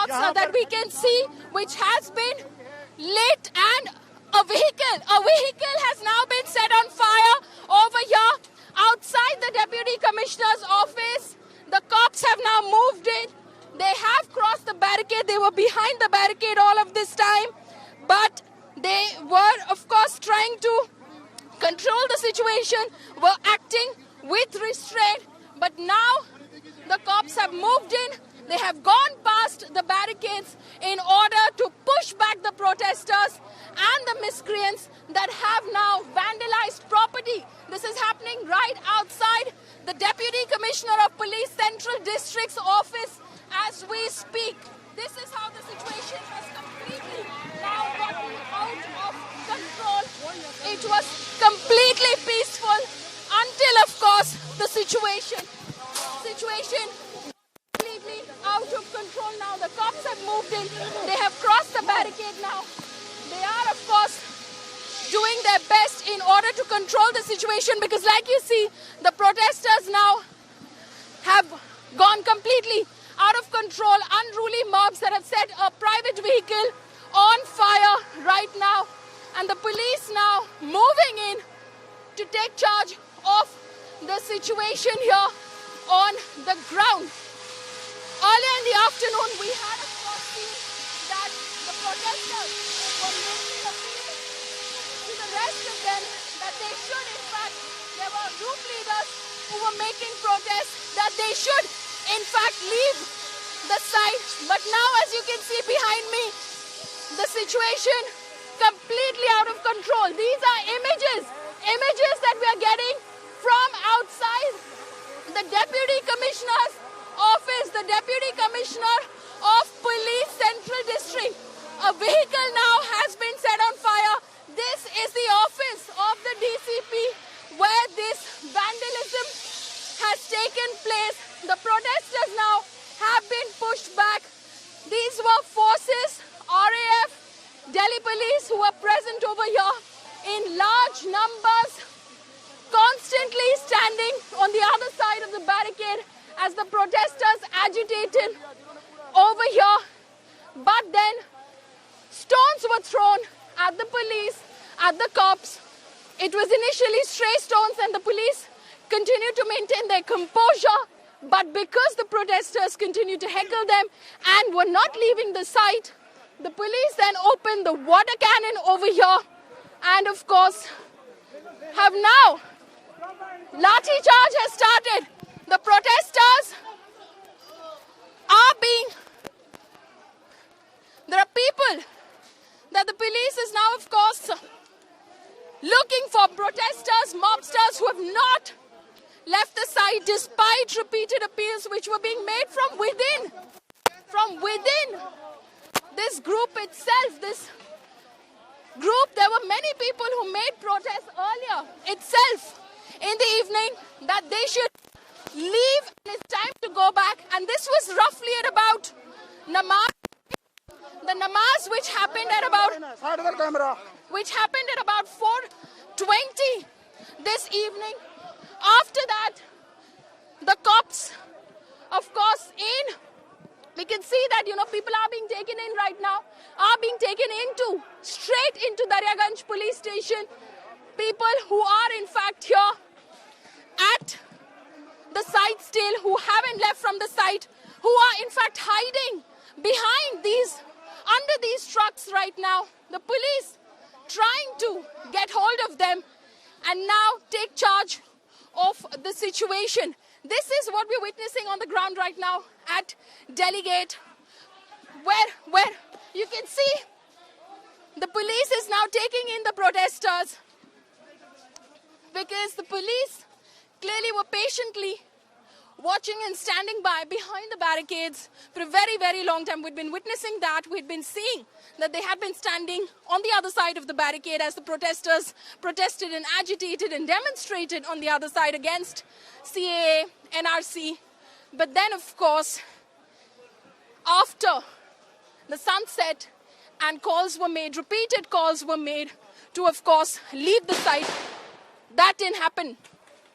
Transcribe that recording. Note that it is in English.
box that we can see, which has been lit, and a vehicle has now been set on fire over here outside the Deputy Commissioner's office. The cops have now moved in. They have crossed the barricade. They were behind the barricade all of this time, but they were, of course, trying to control the situation, were acting with restraint. But now the cops have moved in. They have gone past the barricades in order to push back the protesters and the miscreants that have now vandalized property. This is happening right outside the Deputy Commissioner of Police Central District's office as we speak. This is how the situation has completely now gotten out of control. It was completely peaceful until, of course, the situation completely out of control now. The cops have moved in. They have crossed the barricade now. They are, of course, doing their best in order to control the situation, because like you see, the protesters now have gone completely out of control. Unruly mobs that have set a private vehicle on fire right now, and the police now moving in to take charge of the situation here on the ground. Earlier in the afternoon, we had, of course, seen that the protesters were making a plea to the rest of them that they should, in fact, there were group leaders who were making protests that they should, in fact, leave the site. But now, as you can see behind me, the situation completely out of control. These are images that we are getting from outside the Deputy Commissioner's office, the Deputy Commissioner of Police Central District. A vehicle now has been set on fire. This is the office of the DCP where this vandalism has taken place. The protesters now have been pushed back. These were forces, RAF, Delhi police, who were present over here in large numbers, constantly standing on the other side of the barricade as the protesters agitated over here. But then stones were thrown at the police, at the cops. It was initially stray stones, and the police continued to maintain their composure. But because the protesters continued to heckle them and were not leaving the site, the police then opened the water cannon over here and, of course, have now lathi charge has started. The protesters are there are people that the police is now, of course, looking for protesters, mobsters who have not left the site despite repeated appeals which were being made from within. From within this group itself, this group, there were many people who made protests earlier itself in the evening that they should leave and it's time to go back. And this was roughly at about namaz, the namaz which happened at about 4:20 this evening. After that, the cops, of course, we can see that, people are being taken in right now, are being taken straight into Daryaganj police station. People who are, in fact, here at the site still, who haven't left from the site, who are, in fact, hiding behind under these trucks right now. The police trying to get hold of them and now take charge of the situation. This is what we're witnessing on the ground right now at Delhi Gate, where you can see the police is now taking in the protesters, because the police clearly were patiently watching and standing by behind the barricades for a very, very long time. We'd been witnessing that. We'd been seeing that they had been standing on the other side of the barricade as the protesters protested and agitated and demonstrated on the other side against CAA, NRC. But then, of course, after the sunset and calls were made, repeated calls were made to, of course, leave the site, that didn't happen.